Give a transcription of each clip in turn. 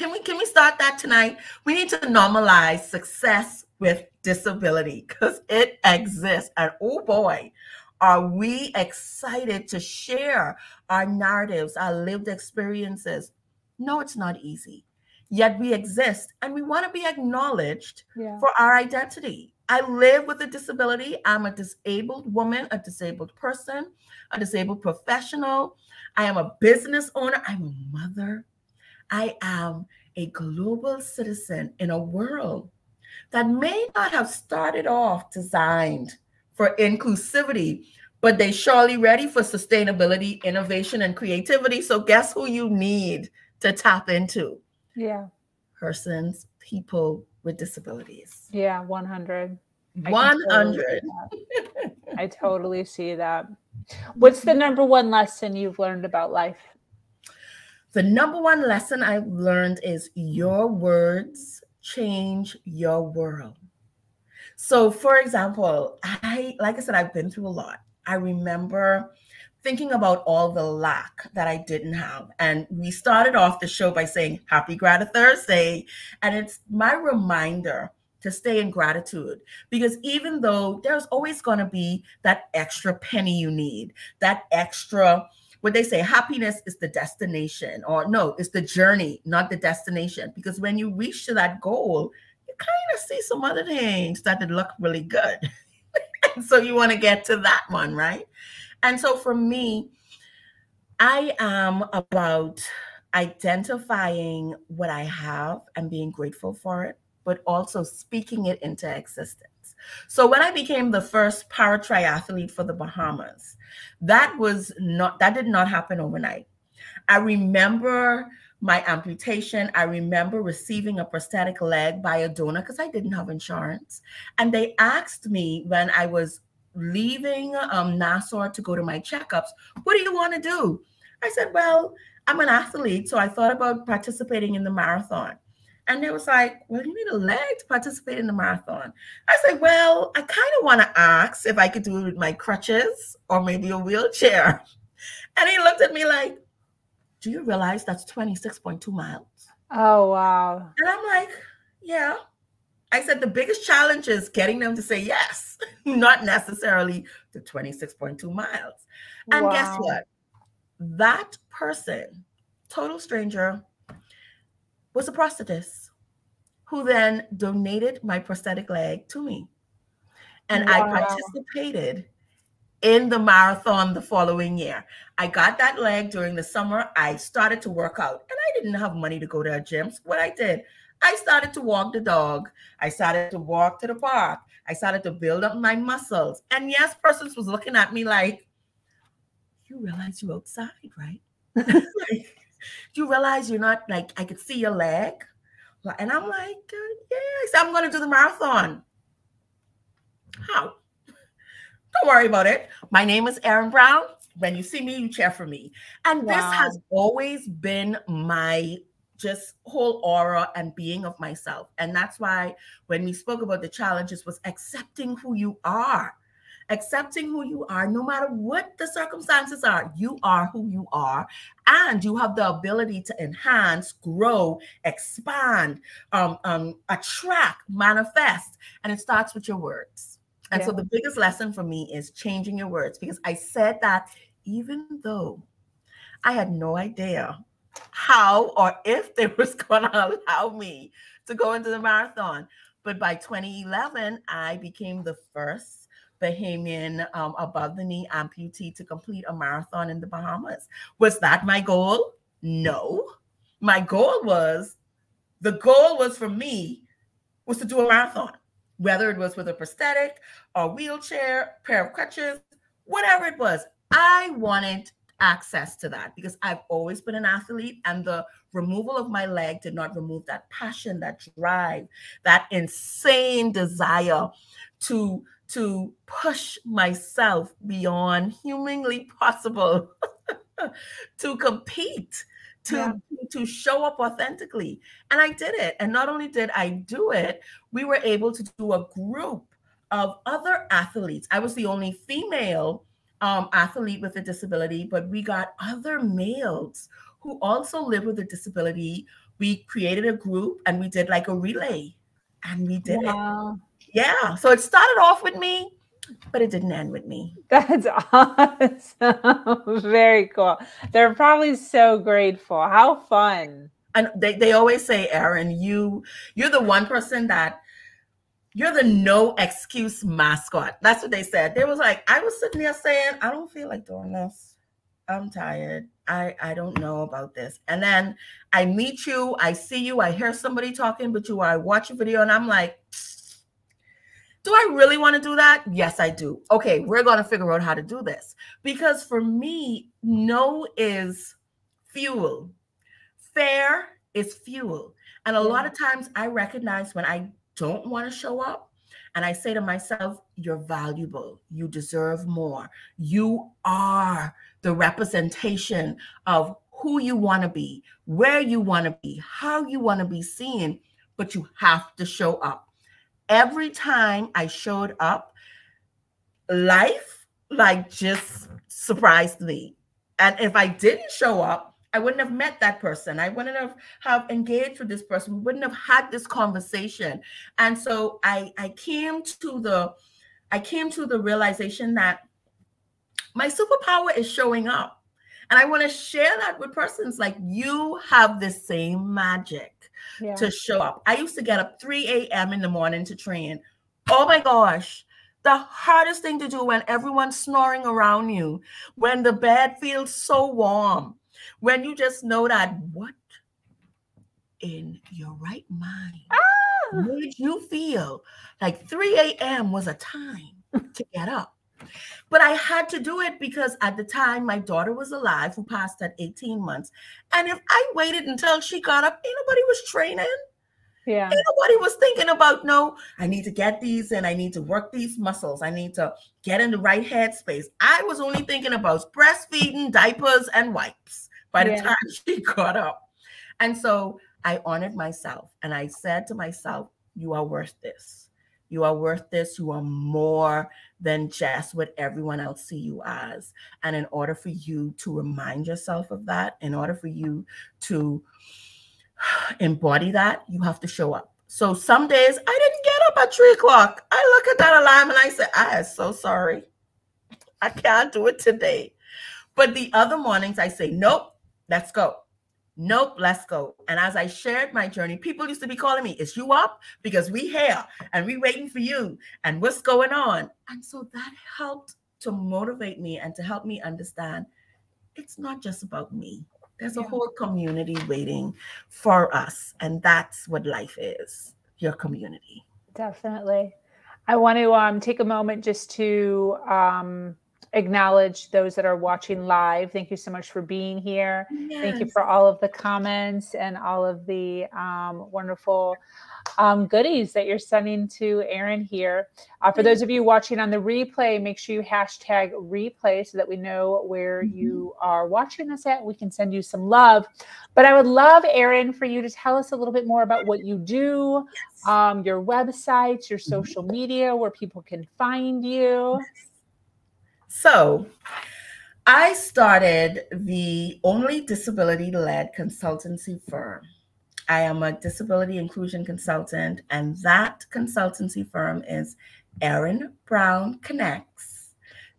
Can we start that tonight? We need to normalize success with disability because it exists. And oh boy, are we excited to share our narratives, our lived experiences. No, it's not easy. Yet we exist and we want to be acknowledged Yeah. for our identity. I live with a disability. I'm a disabled woman, a disabled person, a disabled professional. I am a business owner. I'm a mother. I am a global citizen in a world that may not have started off designed for inclusivity, but they surely ready for sustainability, innovation, and creativity. So guess who you need to tap into? Yeah. Persons, people with disabilities. Yeah. 100. I can totally see 100. that. I totally see that. What's the number one lesson you've learned about life? The number one lesson I've learned is your words change your world. So, for example, like I said, I've been through a lot. I remember thinking about all the lack that I didn't have. And we started off the show by saying Happy Grata Thursday. And it's my reminder to stay in gratitude because even though there's always going to be that extra penny you need, that extra, what they say, happiness is the destination, or no, it's the journey, not the destination. Because when you reach to that goal, you kind of see some other things that look really good. So you want to get to that one, right? And so for me, I am about identifying what I have and being grateful for it, but also speaking it into existence. So when I became the first para triathlete for the Bahamas, that did not happen overnight. I remember my amputation. I remember receiving a prosthetic leg by a donor because I didn't have insurance. And they asked me when I was leaving Nassau to go to my checkups, what do you want to do? I said, well, I'm an athlete, so I thought about participating in the marathon. And they was like, well, you need a leg to participate in the marathon. I said, well, I kind of want to ask if I could do it with my crutches or maybe a wheelchair. And he looked at me like, do you realize that's 26.2 miles? Oh, wow. And I'm like, yeah. I said, the biggest challenge is getting them to say yes, not necessarily the 26.2 miles. And guess Wow. what? That person, total stranger, was a prosthetist who then donated my prosthetic leg to me. And I Wow. participated in the marathon the following year. I got that leg during the summer. I started to work out and I didn't have money to go to a gym. So what I did, I started to walk the dog. I started to walk to the park. I started to build up my muscles. And yes, persons was looking at me like, you realize you're outside, right? Like, you realize you're not like, I could see your leg. And I'm like, yes, I'm going to do the marathon. How? Don't worry about it. My name is Erin Brown. When you see me, you cheer for me. And this has always been my just whole aura and being of myself. And that's why when we spoke about the challenges was accepting who you are. Accepting who you are, no matter what the circumstances are, you are who you are, and you have the ability to enhance, grow, expand, attract, manifest, and it starts with your words. And so the biggest lesson for me is changing your words, because I said that even though I had no idea how or if they was going to allow me to go into the marathon. But by 2011, I became the first Bahamian above the knee amputee to complete a marathon in the Bahamas. Was that my goal? No. My goal was for me was to do a marathon, whether it was with a prosthetic, a wheelchair, pair of crutches, whatever it was. I wanted access to that because I've always been an athlete, and the removal of my leg did not remove that passion, that drive, that insane desire to push myself beyond humanly possible, to compete, to show up authentically. And I did it. And not only did I do it, we were able to do a group of other athletes. I was the only female athlete with a disability, but we got other males who also live with a disability, we created a group and we did like a relay, and we did it. Wow. Yeah. So it started off with me, but it didn't end with me. That's awesome. Very cool. They're probably so grateful. How fun. And they always say, Erin, you're the one person that you're the no excuse mascot. That's what they said. They was like, I was sitting there saying, I don't feel like doing this. I'm tired. I don't know about this. And then I meet you, I see you, I hear somebody talking with you, I watch a video, and I'm like, do I really want to do that? Yes, I do. Okay, we're going to figure out how to do this. Because for me, no is fuel. Fair is fuel. And a lot of times I recognize when I don't want to show up, and I say to myself, you're valuable. You deserve more. You are the representation of who you want to be, where you want to be, how you want to be seen, but you have to show up. Every time I showed up, life like just surprised me. And if I didn't show up, I wouldn't have met that person. I wouldn't have engaged with this person. We wouldn't have had this conversation. And so I came to the realization that my superpower is showing up. And I want to share that with persons. Like, you have the same magic to show up. I used to get up 3 a.m. in the morning to train. Oh my gosh. The hardest thing to do when everyone's snoring around you, when the bed feels so warm, when you just know that what in your right mind made you feel like 3 a.m. was a time to get up. But I had to do it because at the time my daughter was alive, who passed at 18 months. And if I waited until she got up, ain't nobody was training. Yeah. Ain't nobody was thinking about, no, I need to get these and I need to work these muscles. I need to get in the right headspace. I was only thinking about breastfeeding, diapers, and wipes by the time she got up. And so I honored myself and I said to myself, you are worth this. You are worth this. You are more than just what everyone else see you as. And in order for you to remind yourself of that, in order for you to embody that, you have to show up. So some days I didn't get up at 3 o'clock. I look at that alarm and I say, I am so sorry. I can't do it today. But the other mornings I say, nope, let's go. Nope, let's go. And as I shared my journey, people used to be calling me, is you up? Because we here and we waiting for you and what's going on? And so that helped to motivate me and to help me understand it's not just about me. There's a whole community waiting for us. And that's what life is, your community. Definitely. I want to take a moment just to acknowledge those that are watching live. Thank you so much for being here. Yes. Thank you for all of the comments and all of the wonderful goodies that you're sending to Erin here. For those of you watching on the replay, make sure you hashtag replay so that we know where you are watching us at. We can send you some love. But I would love, Erin, for you to tell us a little bit more about what you do, your websites, your social media, where people can find you. So I started the only disability-led consultancy firm. I am a disability inclusion consultant, and that consultancy firm is Erin Brown Connects,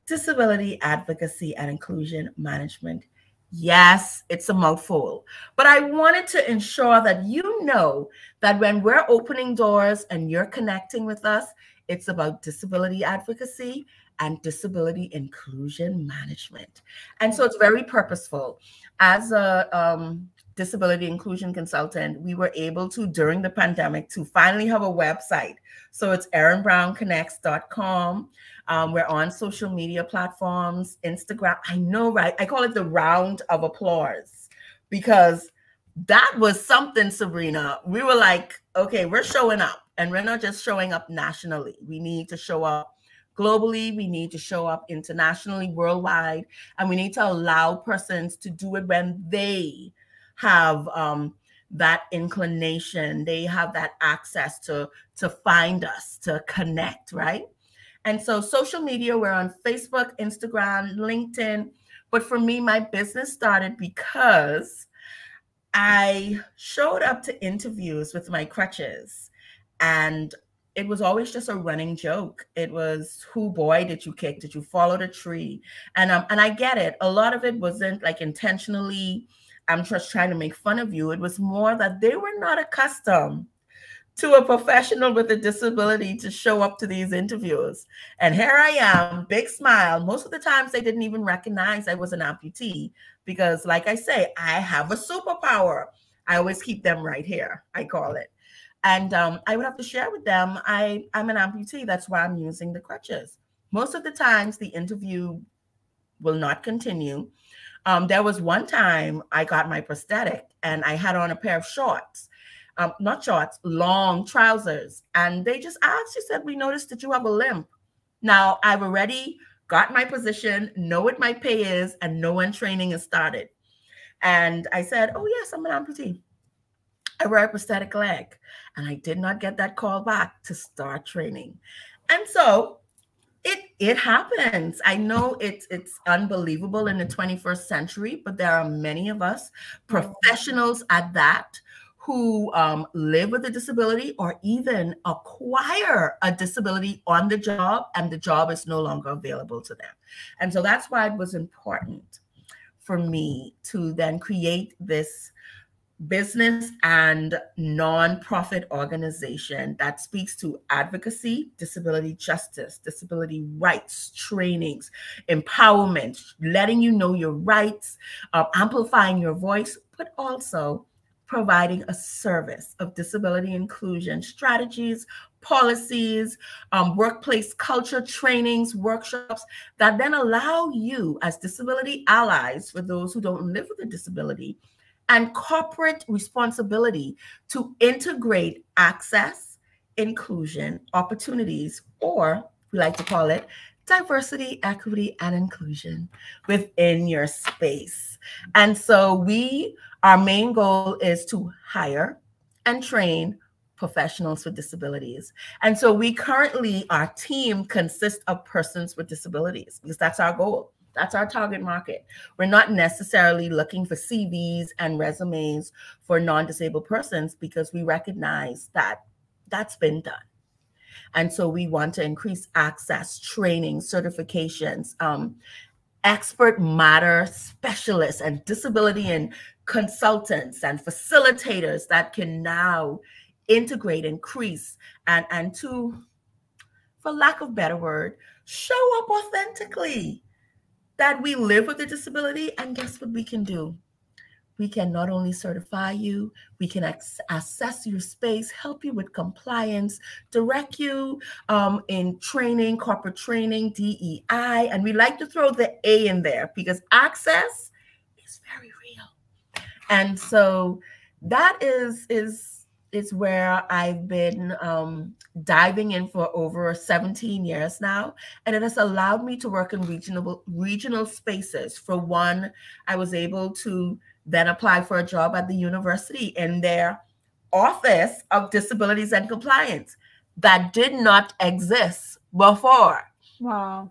Disability Advocacy and Inclusion Management. Yes, it's a mouthful, but I wanted to ensure that you know that when we're opening doors and you're connecting with us, it's about disability advocacy and disability inclusion management. And so it's very purposeful. As a disability inclusion consultant, we were able to, during the pandemic, to finally have a website. So it's erinbrownconnects.com. We're on social media platforms, Instagram. I know, right? I call it the round of applause because that was something, Sabrina. We were like, okay, we're showing up, and we're not just showing up nationally. We need to show up globally, we need to show up internationally, worldwide, and we need to allow persons to do it when they have that inclination, they have that access to find us, to connect, right? And so social media, we're on Facebook, Instagram, LinkedIn. But for me, my business started because I showed up to interviews with my crutches, and it was always just a running joke. It was, who boy did you kick? Did you follow the tree? And I get it. A lot of it wasn't like intentionally, I'm just trying to make fun of you. It was more that they were not accustomed to a professional with a disability to show up to these interviews. And here I am, big smile. Most of the times they didn't even recognize I was an amputee because, like I say, I have a superpower. I always keep them right here, I call it. And I would have to share with them, I'm an amputee. That's why I'm using the crutches. Most of the times the interview will not continue. There was one time I got my prosthetic and I had on a pair of shorts. Not shorts, long trousers. And they just asked, she said, we noticed that you have a limp. Now, I've already got my position, know what my pay is, and know when training is started. And I said, oh, yes, I'm an amputee. I wear a prosthetic leg. And I did not get that call back to start training. And so it happens. I know it's unbelievable in the 21st century, but there are many of us, professionals at that, who live with a disability or even acquire a disability on the job, and the job is no longer available to them. And so that's why it was important for me to then create this business and nonprofit organization that speaks to advocacy, disability justice, disability rights, trainings, empowerment, letting you know your rights, amplifying your voice, but also providing a service of disability inclusion strategies, policies, workplace culture trainings, workshops that then allow you as disability allies, for those who don't live with a disability, and corporate responsibility to integrate access, inclusion, opportunities, or we like to call it diversity, equity, and inclusion within your space. And so our main goal is to hire and train professionals with disabilities. And so our team consists of persons with disabilities because that's our goal. That's our target market. We're not necessarily looking for CVs and resumes for non-disabled persons because we recognize that that's been done. And so we want to increase access, training, certifications, expert matter specialists and disability and consultants and facilitators that can now integrate, increase, and to, for lack of a better word, show up authentically that we live with a disability. And guess what we can do? We can not only certify you, we can assess your space, help you with compliance, direct you in training, corporate training, DEI. And we like to throw the A in there because access is very real. And so that is where I've been diving in for over 17 years now. And it has allowed me to work in regional spaces. For one, I was able to then apply for a job at the university in their Office of Disabilities and Compliance that did not exist before. Wow.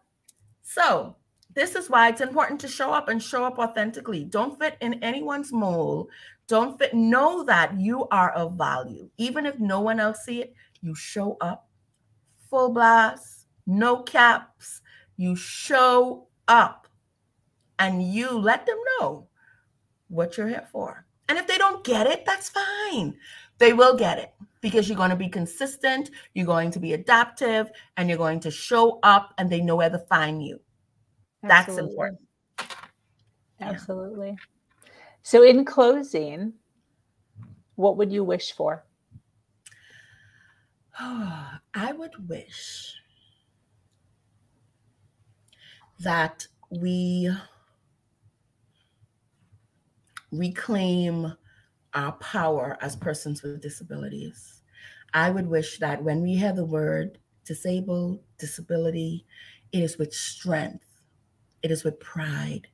So this is why it's important to show up and show up authentically. Don't fit in anyone's mold. Don't fit. Know that you are of value. Even if no one else see it, you show up full blast, no caps. You show up and you let them know what you're here for. And if they don't get it, that's fine. They will get it because you're going to be consistent, you're going to be adaptive, and you're going to show up and they know where to find you. That's Absolutely. important. Absolutely. Yeah. So in closing, what would you wish for? I would wish that we reclaim our power as persons with disabilities. I would wish that when we hear the word disabled, disability, it is with strength, it is with pride,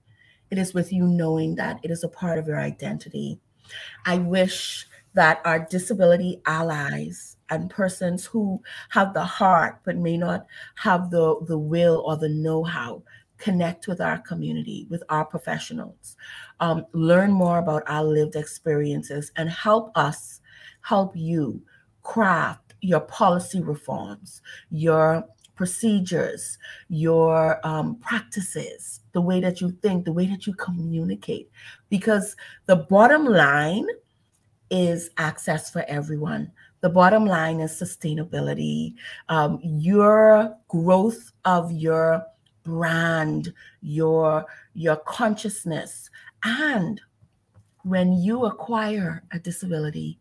it is with you knowing that it is a part of your identity. I wish that our disability allies and persons who have the heart but may not have the will or the know-how, connect with our community, with our professionals, learn more about our lived experiences, and help you craft your policy reforms, your procedures, your practices, the way that you think, the way that you communicate. Because the bottom line is access for everyone. The bottom line is sustainability, your growth of your brand, your consciousness. And when you acquire a disability,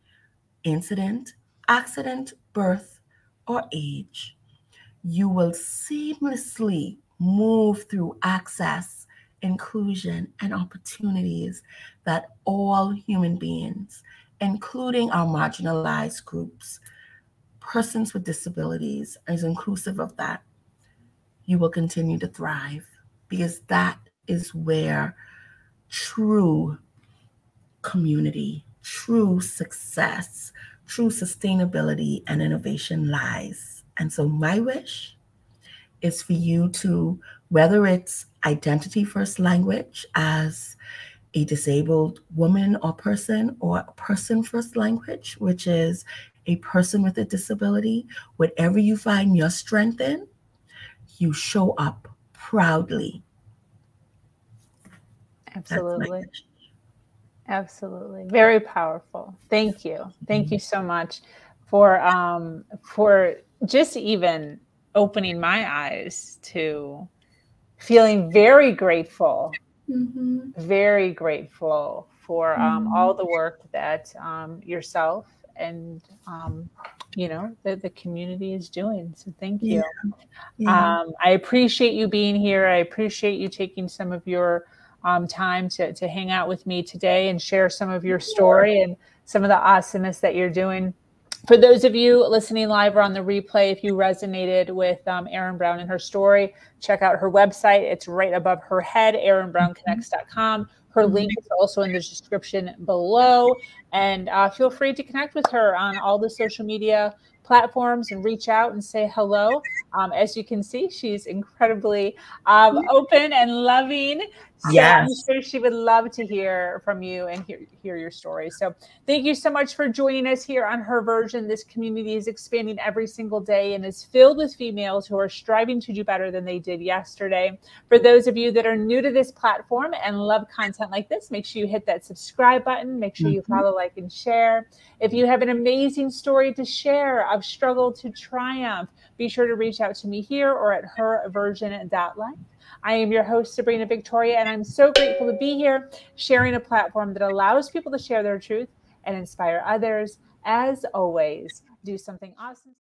incident, accident, birth, or age, you will seamlessly move through access, inclusion, and opportunities that all human beings, including our marginalized groups, persons with disabilities, is inclusive of that. You will continue to thrive, because that is where true community, true success, true sustainability and innovation lies. And so my wish is for you to, whether it's identity first language as a disabled woman or person, or a person first language, which is a person with a disability, whatever you find your strength in, you show up proudly. Absolutely. Absolutely. Very powerful. Thank you. Thank you so much for just even opening my eyes to feeling very grateful, very grateful for all the work that yourself and the community is doing. So thank you. I appreciate you being here. I appreciate you taking some of your time to hang out with me today and share some of your story and some of the awesomeness that you're doing. For those of you listening live or on the replay, if you resonated with Erin Brown and her story, check out her website. It's right above her head, erinbrownconnects.com. Her link is also in the description below. And feel free to connect with her on all the social media platforms and reach out and say hello. As you can see, she's incredibly open and loving. So I'm sure she would love to hear from you and hear your story. So thank you so much for joining us here on Her Version. This community is expanding every single day and is filled with females who are striving to do better than they did yesterday. For those of you that are new to this platform and love content like this, make sure you hit that subscribe button. Make sure you follow, like, and share. If you have an amazing story to share of struggle to triumph, be sure to reach out to me here or at herversion.life. I am your host, Sabrina Victoria, and I'm so grateful to be here, sharing a platform that allows people to share their truth and inspire others. As always, do something awesome.